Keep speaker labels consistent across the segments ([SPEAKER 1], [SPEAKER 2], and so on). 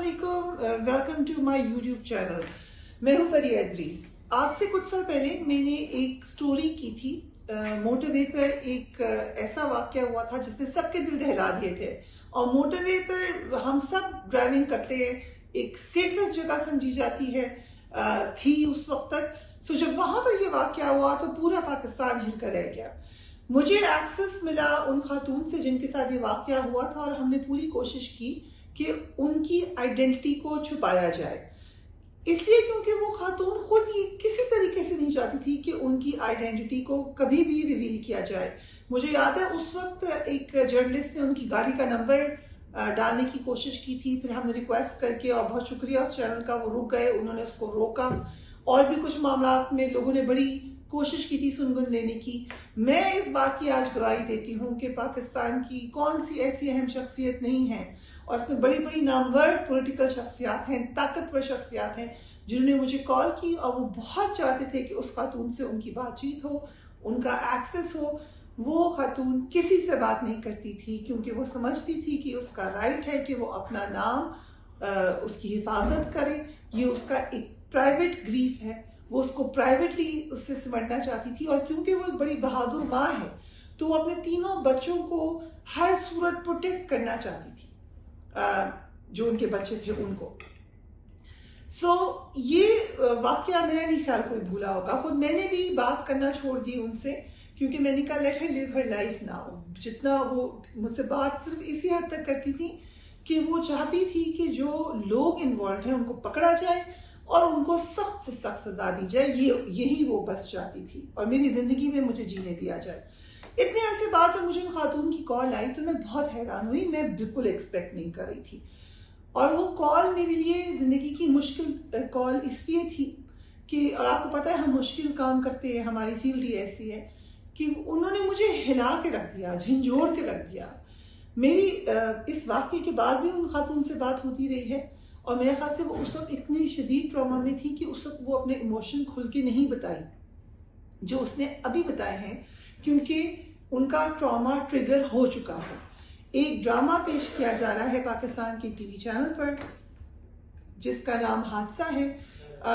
[SPEAKER 1] अस्सलामुअलैकुम, welcome to my YouTube channel. मैं हूं फरिया इदरीस। आज से कुछ साल पहले मैंने एक स्टोरी की थी। मोटरवे पर एक ऐसा वाकया हुआ था जिसने सबके दिल दहला दिए थे। और मोटरवे पर हम सब ड्राइविंग करते हैं, एक सेफेस्ट जगह समझी जाती है थी उस वक्त तक। सो जब वहां पर ये वाकया हुआ तो पूरा पाकिस्तान हिलकर रह गया। मुझे एक्सेस मिला उन खातून से जिनके साथ ये वाकया हुआ था और हमने पूरी कोशिश की कि उनकी आइडेंटिटी को छुपाया जाए, इसलिए क्योंकि वो खातून खुद ही किसी तरीके से नहीं चाहती थी कि उनकी आइडेंटिटी को कभी भी रिवील किया जाए। मुझे याद है उस वक्त एक जर्नलिस्ट ने उनकी गाड़ी का नंबर डालने की कोशिश की थी, फिर हमने रिक्वेस्ट करके, और बहुत शुक्रिया उस चैनल का, वो रुक गए, उन्होंने उसको रोका। और भी कुछ मामला में लोगों ने बड़ी कोशिश की थी सुनगुन लेने की। मैं इस बात की आज गवाही देती हूँ कि पाकिस्तान की कौन सी ऐसी अहम शख्सियत नहीं है, और इसमें बड़ी बड़ी नामवर पॉलिटिकल शख्सियात हैं, ताकतवर शख्सियात हैं, जिन्होंने मुझे कॉल की और वो बहुत चाहते थे कि उस खातून से उनकी बातचीत हो, उनका एक्सेस हो। वो खातून किसी से बात नहीं करती थी क्योंकि वो समझती थी कि उसका राइट है कि वो अपना नाम उसकी हिफाजत करे। ये उसका एक प्राइवेट ग्रीफ है, वो उसको प्राइवेटली उससे सिमटना चाहती थी। और क्योंकि वो एक बड़ी बहादुर माँ है तो वो अपने तीनों बच्चों को हर सूरत प्रोटेक्ट करना चाहती थी, जो उनके बच्चे थे उनको। ये वाकया मेरा नहीं ख्याल कोई भूला होगा। खुद मैंने भी बात करना छोड़ दी उनसे क्योंकि मैंने कहा लेट हर लिव हर लाइफ नाउ। जितना वो मुझसे बात सिर्फ इसी हद तक करती थी कि वो चाहती थी कि जो लोग इन्वॉल्व हैं उनको पकड़ा जाए और उनको सख्त से सख्त सजा दी जाए। यही वो बस चाहती थी, और मेरी जिंदगी में मुझे जीने दिया जाए। इतने अरसे बाद जब मुझे उन खातून की कॉल आई तो मैं बहुत हैरान हुई। मैं बिल्कुल एक्सपेक्ट नहीं कर रही थी, और वो कॉल मेरे लिए जिंदगी की मुश्किल कॉल इसलिए थी कि, और आपको पता है हम मुश्किल काम करते हैं, हमारी फील्ड ही ऐसी है कि उन्होंने मुझे हिला के रख दिया, झंझोड़ के रख दिया। मेरी इस वाकये के बाद भी उन खातून से बात होती रही है, और मेरे ख्याल से वो उस वक्त इतनी शदीद ट्रॉमा में थी कि उस वक्त वो अपने इमोशन खुल के नहीं बताई जो उसने अभी बताए हैं, क्योंकि उनका ट्रॉमा ट्रिगर हो चुका है। एक ड्रामा पेश किया जा रहा है पाकिस्तान के टीवी चैनल पर जिसका नाम हादसा है।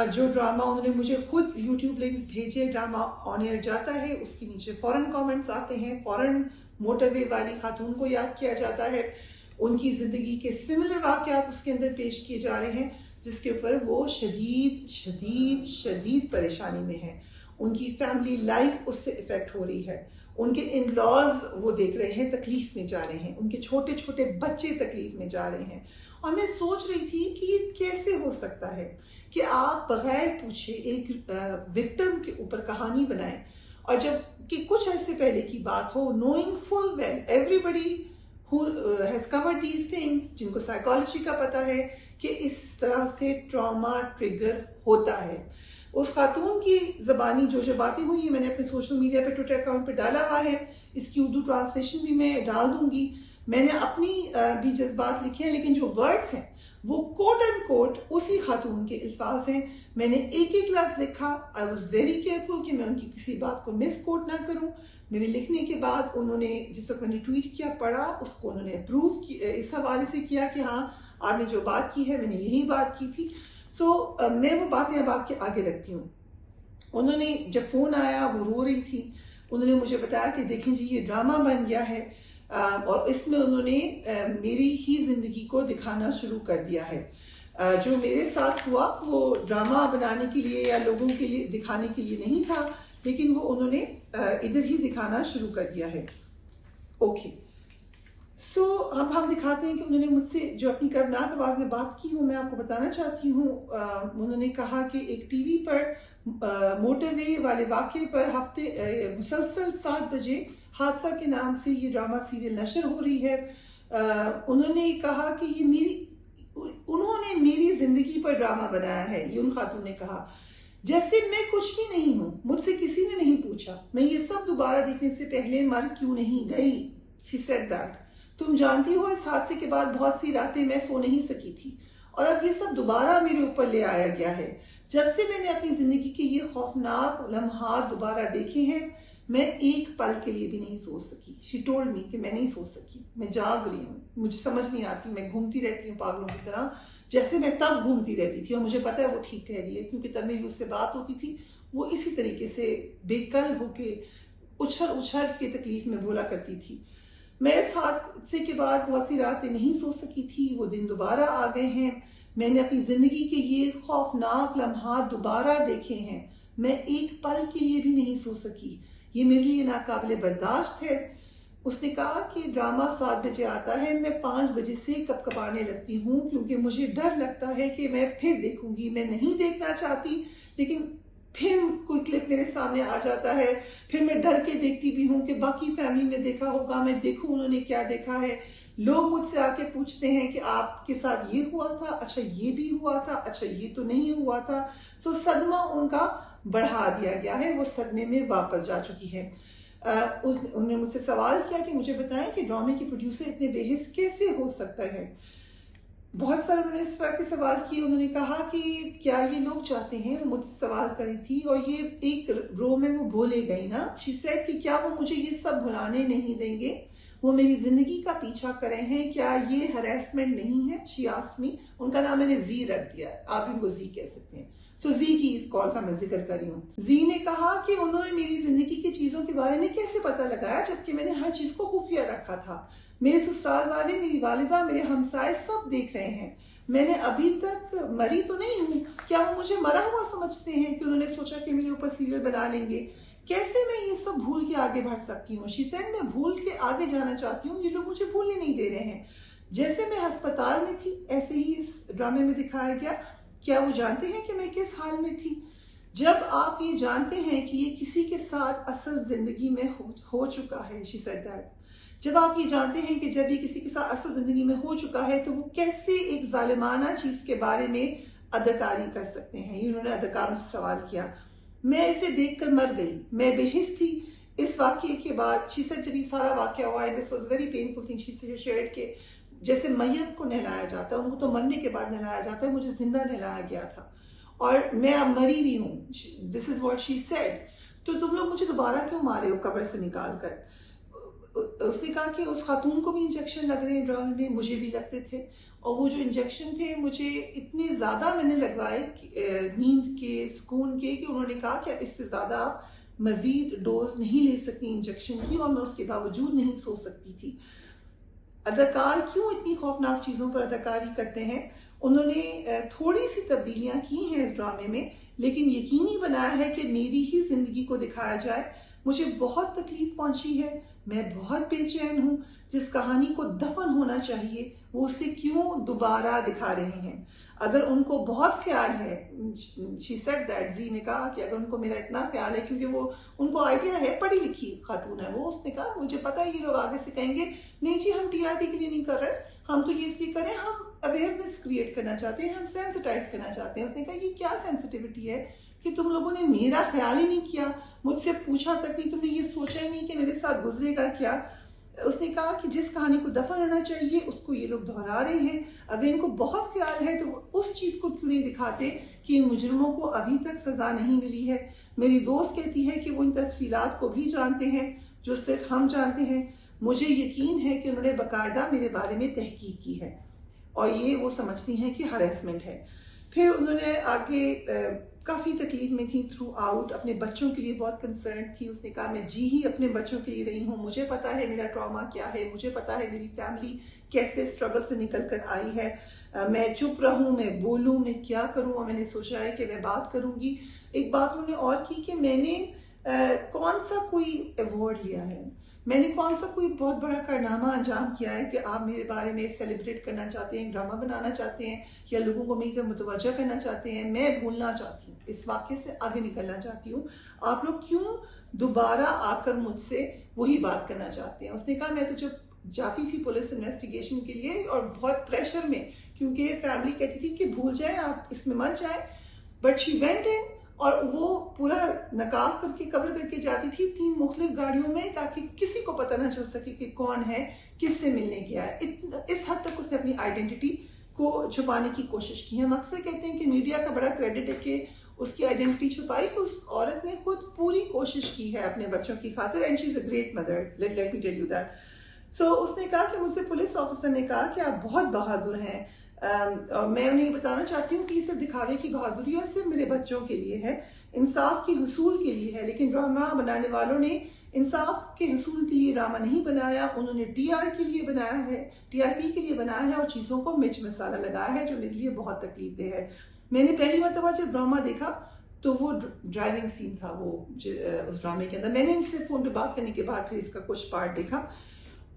[SPEAKER 1] जो ड्रामा उन्होंने मुझे खुद यूट्यूब लिंक्स भेजे, ड्रामा ऑन एयर जाता है, उसके नीचे फौरन कमेंट्स आते हैं, फौरन मोटरवे वाली खातून को याद किया जाता है, उनकी जिंदगी के सिमिलर वाकयात उसके अंदर पेश किए जा रहे हैं जिसके ऊपर वो शदीद शदीद शदीद परेशानी में है। उनकी फैमिली लाइफ उससे इफेक्ट हो रही है, उनके इन लॉज वो देख रहे हैं तकलीफ में जा रहे हैं, उनके छोटे छोटे बच्चे तकलीफ में जा रहे हैं। और मैं सोच रही थी कि ये कैसे हो सकता है कि आप बगैर पूछे एक विक्टिम के ऊपर कहानी बनाएं, और जब कि कुछ ऐसे पहले की बात हो, knowing full well everybody who has covered these things, जिनको साइकोलॉजी का पता है कि इस तरह से ट्रॉमा ट्रिगर होता है। उस खातून की ज़बानी जो बातें हुई है मैंने अपने सोशल मीडिया पे, ट्विटर अकाउंट पे डाला हुआ है। इसकी उर्दू ट्रांसलेशन भी मैं डाल दूंगी। मैंने अपनी भी जज्बात लिखे हैं, लेकिन जो वर्ड्स हैं वो कोट एंड कोट उसी खातून के अल्फाज हैं। मैंने एक एक लफ्ज लिखा। आई वॉज वेरी केयरफुल कि मैं उनकी किसी बात को मिस कोट ना करूं। मेरे लिखने के बाद उन्होंने, जिस वक्त मैंने ट्वीट किया, पढ़ा, उसको उन्होंने अप्रूव इस हवाले से किया कि हाँ आपने जो बात की है मैंने यही बात की थी। मैं वो बातें अब आपके आगे रखती हूँ। उन्होंने जब फोन आया वो रो रही थी। उन्होंने मुझे बताया कि देखें जी ये ड्रामा बन गया है, और इसमें उन्होंने मेरी ही जिंदगी को दिखाना शुरू कर दिया है। जो मेरे साथ हुआ वो ड्रामा बनाने के लिए या लोगों के लिए दिखाने के लिए नहीं था, लेकिन वो उन्होंने इधर ही दिखाना शुरू कर दिया है। ओके, अब हम दिखाते हैं कि उन्होंने मुझसे जो अपनी कर्मनाक आवाज में बात की वो मैं आपको बताना चाहती हूँ। उन्होंने कहा कि एक टीवी पर मोटरवे वाले वाकये पर हफ्ते मुसलसल 7 बजे हादसा के नाम से ये ड्रामा सीरियल नशर हो रही है। उन्होंने कहा कि उन्होंने मेरी जिंदगी पर ड्रामा बनाया है। ये उन खातून ने कहा जैसे मैं कुछ भी नहीं हूं, मुझसे किसी ने नहीं पूछा मैं ये सब दोबारा देखने से पहले मर क्यों नहीं गई। She said that। तुम जानती हो इस हादसे के बाद बहुत सी रातें मैं सो नहीं सकी थी, और अब ये सब दोबारा मेरे ऊपर ले आया गया है। जब से मैंने अपनी जिंदगी के ये खौफनाक लम्हात दोबारा देखे हैं, मैं एक पल के लिए भी नहीं सो सकी। शी टोल्ड मी कि मैं नहीं सो सकी, मैं जाग रही हूँ, मुझे समझ नहीं आती, मैं घूमती रहती हूँ पागलों की तरह, जैसे मैं तब घूमती रहती थी। और मुझे पता है वो ठीक कह रही है, क्योंकि तब मेरी उससे बात होती थी, वो इसी तरीके से बेकल होके उछल उछल के तकलीफ में बोला करती थी। मैं इस हादसे के बाद बहुत सी रातें नहीं सो सकी थी। वो दिन दोबारा आ गए हैं। मैंने अपनी जिंदगी के ये खौफनाक लम्हात दोबारा देखे हैं। मैं एक पल के लिए भी नहीं सो सकी। ये मेरे लिए नाकाबिले बर्दाश्त है। उसने कहा कि ड्रामा 7 बजे आता है, मैं 5 बजे से कपकपाने लगती हूँ, क्योंकि मुझे डर लगता है कि मैं फिर देखूंगी। मैं नहीं देखना चाहती, लेकिन फिर कोई क्लिप मेरे सामने आ जाता है, फिर मैं डर के देखती भी हूँ कि बाकी फैमिली ने देखा होगा, मैं देखूं उन्होंने क्या देखा है। लोग मुझसे आके पूछते हैं कि आपके साथ ये हुआ था, अच्छा ये भी हुआ था, अच्छा ये तो नहीं हुआ था। सो सदमा उनका बढ़ा दिया गया है, वो सदमे में वापस जा चुकी है। उन्होंने मुझसे सवाल किया कि मुझे बताएं कि ड्रामे के प्रोड्यूसर इतने बेहिस कैसे हो सकता है। बहुत सारे उन्होंने इस तरह के सवाल किए। उन्होंने कहा कि क्या ये लोग चाहते हैं, मुझसे सवाल करी थी और ये एक रो में वो बोले गई ना, शी सेड कि क्या वो मुझे ये सब भुलाने नहीं देंगे, वो मेरी जिंदगी का पीछा करे हैं, क्या ये हरेसमेंट नहीं है। शी आस्क्ड मी, उनका नाम मैंने जी रख दिया, आप इनको जी कह सकते हैं। सो जी की कॉल का मैं जिक्र कर रही हूँ। जी ने कहा कि उन्होंने मेरी जिंदगी की चीजों के बारे में कैसे पता लगाया, जबकि मैंने हर चीज को खुफिया रखा था। मेरे ससुराल वाले, मेरी वालिदा, मेरे हमसाए सब देख रहे हैं। मैंने अभी तक मरी तो नहीं हूँ। क्या वो मुझे मरा हुआ समझते हैं कि उन्होंने सोचा कि मेरे ऊपर सीरियल बना लेंगे? कैसे मैं ये सब भूल के आगे बढ़ सकती हूँ? शी सेड, मैं भूल के आगे जाना चाहती हूँ, ये लोग मुझे भूलने नहीं दे रहे हैं। जैसे मैं अस्पताल में थी, ऐसे ही इस ड्रामे में दिखाया गया। क्या वो जानते हैं कि मैं किस हाल में थी? जब आप ये जानते हैं कि ये किसी के साथ असल जिंदगी में हो चुका है, शी सेड दैट, जब आप ये जानते हैं कि जब ये किसी के साथ असल जिंदगी में हो चुका है, तो वो कैसे एक जालिमाना चीज के बारे में अदाकारी कर सकते हैं? ये उन्होंने अदाकारों से सवाल किया। मैं इसे देखकर मर गई, मैं बेहिस थी। इस वाकये के बाद शी सेड, जब ये सारा वाकया हुआ, and this was very painful thing she shared, के जैसे मैयत को नहलाया जाता है, उनको तो मरने के बाद नहलाया जाता है, मुझे जिंदा नहलाया गया था और मैं अब मरी भी हूँ। This is what she said. तो तुम लोग मुझे दोबारा क्यों मारे हो कब्र से निकाल कर? उसने कहा कि उस खातून को भी इंजेक्शन लग रहे हैं ड्रामे में, मुझे भी लगते थे, और वो जो इंजेक्शन थे मुझे इतने ज्यादा मैंने लगवाए नींद के, सुकून के, कि उन्होंने कहा कि अब इससे ज्यादा आप मजीद डोज नहीं ले सकती इंजेक्शन की, और मैं उसके बावजूद नहीं सो सकती थी। अदाकार क्यों इतनी खौफनाक चीजों पर अदाकारी करते हैं? उन्होंने थोड़ी सी तब्दीलियां की हैं इस ड्रामे में, लेकिन यकीनी बनाया है कि मेरी ही जिंदगी को दिखाया जाए। मुझे बहुत तकलीफ पहुंची है, मैं बहुत बेचैन हूं। जिस कहानी को दफन होना चाहिए, वो उसे क्यों दोबारा दिखा रहे हैं? अगर उनको बहुत ख्याल है, शी सेड दैट, जी ने कहा कि अगर उनको मेरा इतना ख्याल है, क्योंकि वो उनको आइडिया है, पढ़ी लिखी खातून है वो, उसने कहा मुझे पता है ये लोग आगे से कहेंगे नहीं जी हम टीआरपी के लिए नहीं कर रहे, हम तो ये इसलिए करें, हम अवेयरनेस क्रिएट करना चाहते हैं, हम सेंसिटाइज करना चाहते हैं। उसने कहा ये क्या सेंसिटिविटी है कि तुम लोगों ने मेरा ख्याल ही नहीं किया, मुझसे पूछा तक नहीं, तुमने ये सोचा ही नहीं कि मेरे साथ गुजरेगा क्या। उसने कहा कि जिस कहानी को दफन होना चाहिए उसको ये लोग दोहरा रहे हैं। अगर इनको बहुत ख्याल है तो उस चीज को क्यों नहीं दिखाते कि इन मुजरिमों को अभी तक सजा नहीं मिली है। मेरी दोस्त कहती है कि वो इन तफसीलात को भी जानते हैं जो सिर्फ हम जानते हैं। मुझे यकीन है कि उन्होंने बाकायदा मेरे बारे में तहकीक की है और ये वो समझती हैं कि हरेसमेंट है। फिर उन्होंने आगे काफ़ी तकलीफ में थी थ्रू आउट, अपने बच्चों के लिए बहुत कंसर्न थी। उसने कहा मैं जी ही अपने बच्चों के लिए रही हूँ, मुझे पता है मेरा ट्रॉमा क्या है, मुझे पता है मेरी फैमिली कैसे स्ट्रगल से निकल कर आई है। मैं चुप रहूँ, मैं बोलूँ, मैं क्या करूँ, और मैंने सोचा है कि मैं बात करूँगी। एक बात उन्होंने और की कि मैंने कौन सा कोई अवार्ड लिया है, मैंने कौन सा कोई बहुत बड़ा कारनामा अंजाम किया है कि आप मेरे बारे में सेलिब्रेट करना चाहते हैं, ड्रामा बनाना चाहते हैं, या लोगों को मेरी तरफ मुतवज्जा करना चाहते हैं। मैं भूलना चाहती हूँ, इस वाक़े से आगे निकलना चाहती हूँ। आप लोग क्यों दोबारा आकर मुझसे वही बात करना चाहते हैं? उसने कहा मैं तो जब जाती थी पुलिस इन्वेस्टिगेशन के लिए और बहुत प्रेशर में, क्योंकि फैमिली कहती थी कि भूल जाए, आप इसमें मर जाए, बट शी वेंट इन और वो पूरा नकाब करके कवर करके जाती थी 3 मुख्तलिफ गाड़ियों में, ताकि किसी को पता ना चल सके कि कौन है, किससे मिलने गया है। इस हद तक उसने अपनी आइडेंटिटी को छुपाने की कोशिश की है। हम अक्सर कहते हैं कि मीडिया का बड़ा क्रेडिट है कि उसकी आइडेंटिटी छुपाई। उस औरत ने खुद पूरी कोशिश की है अपने बच्चों की खातिर, and she is a great mother, let me tell you that. So उसने कहा कि मुझसे पुलिस ऑफिसर ने कहा कि आप बहुत बहादुर हैं, और मैं उन्हें ये बताना चाहती हूँ कि ये सिर्फ दिखावे की बहादुरी है, सिर्फ मेरे बच्चों के लिए है, इंसाफ की हुसूल के लिए है। लेकिन ड्रामा बनाने वालों ने इंसाफ के हुसूल के लिए ड्रामा नहीं बनाया, उन्होंने टीआर के लिए बनाया है, टीआरपी के लिए बनाया है, और चीज़ों को मिर्च मसाला लगाया है, जो मेरे लिए बहुत तकलीफ दे है। मैंने पहली मरतबा जब ड्रामा देखा तो वो ड्राइविंग सीन था, वो उस ड्रामे के अंदर मैंने इनसे फोन पे बात करने के बाद फिर इसका कुछ पार्ट देखा,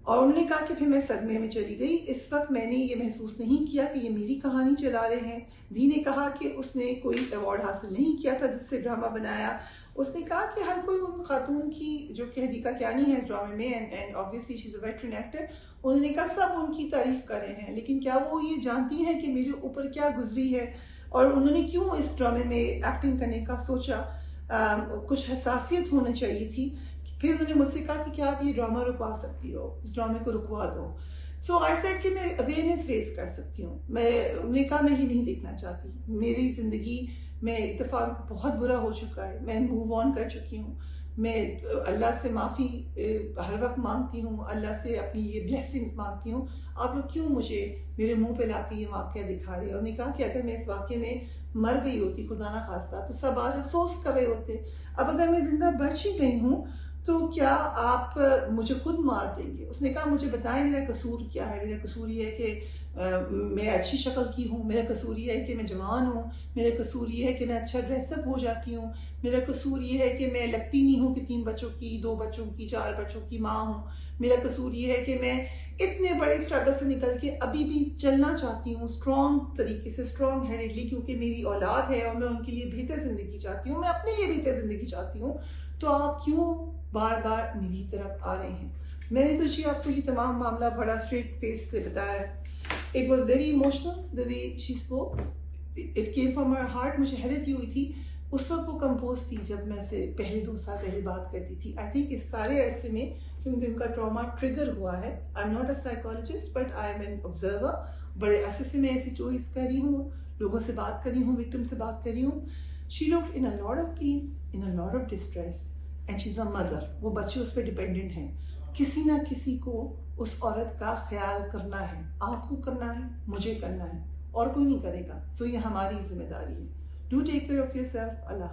[SPEAKER 1] और उन्होंने कहा कि फिर मैं सदमे में चली गई। इस वक्त मैंने ये महसूस नहीं किया कि ये मेरी कहानी चला रहे हैं। जी ने कहा कि उसने कोई अवार्ड हासिल नहीं किया था जिससे ड्रामा बनाया। उसने कहा कि हर कोई उन खातून की जो कि हदीका कियानी है इस ड्रामे में, and obviously she is a veteran actor, उन्होंने कहा सब उनकी तारीफ कर रहे हैं, लेकिन क्या वो ये जानती हैं कि मेरे ऊपर क्या गुजरी है और उन्होंने क्यों इस ड्रामे में एक्टिंग करने का सोचा। कुछ हसासियत होनी चाहिए थी। फिर उन्होंने मुझसे कहा कि क्या आप ये ड्रामा रुकवा सकती हो, इस ड्रामे को रुकवा दो। सो आई सेड कि मैं अवेयरनेस रेज कर सकती हूँ। उन्होंने कहा मैं ये नहीं देखना चाहती, मेरी जिंदगी में एक दफ़ा बहुत बुरा हो चुका है, मैं मूव ऑन कर चुकी हूँ। मैं अल्लाह से माफ़ी हर वक्त मांगती हूँ, अल्लाह से अपनी ये ब्लेसिंग्स मांगती हूँ। आप लोग क्यों मुझे मेरे मुंह पे लाके ये वाक़या दिखा रहे हो। उन्होंने कहा कि अगर मैं इस वाक़े में मर गई होती, खुदा ना खास्ता, तो सब आज अफसोस कर रहे होते। अब अगर मैं जिंदा बच ही गई हूँ तो क्या आप मुझे खुद मार देंगे। उसने कहा मुझे बताएं मेरा कसूर क्या है। मेरा कसूर ये है कि मैं अच्छी शक्ल की हूँ, मेरा कसूर ये है कि मैं जवान हूँ, मेरा कसूर ये है कि मैं अच्छा ड्रेसअप हो जाती हूँ, मेरा कसूर ये है कि मैं लगती नहीं हूँ कि 3 बच्चों की, 2 बच्चों की, 4 बच्चों की माँ हूँ, मेरा कसूर ये है कि मैं इतने बड़े स्ट्रगल से निकल के अभी भी चलना चाहती हूँ स्ट्रॉन्ग तरीके से, स्ट्रॉन्ग हेडेडली, क्योंकि मेरी औलाद है और मैं उनके लिए बेहतर जिंदगी चाहती हूँ, मैं अपने लिए बेहतर जिंदगी चाहती हूँ। तो आप क्यों बार बार मेरी तरफ आ रहे हैं। मैंने तो जी आपको ये तमाम मामला बड़ा स्ट्रेट फेस से बताया। It was very emotional the way she spoke, it came from her heart. मुझे हैरत हुई थी उस वक्त वो कंपोज थी जब मैं से पहले 2 साल पहले बात करती थी। आई थिंक इस सारे अरसे में क्योंकि उनका ट्रॉमा ट्रिगर हुआ है, I am not a psychologist but I am an observer. बड़े अरसे से मैं ऐसी स्टोरीज कर रही हूँ, लोगों से बात कर रही हूँ, विक्टिम से बात कर रही हूँ। She looked in a lot of pain, in a lot of distress, and she is a mother. वो बच्चे उस पर डिपेंडेंट हैं। किसी ना किसी को उस औरत का ख्याल करना है, आपको करना है, मुझे करना है, और कोई नहीं करेगा। सो ये हमारी जिम्मेदारी है। Do take care of yourself. Allah.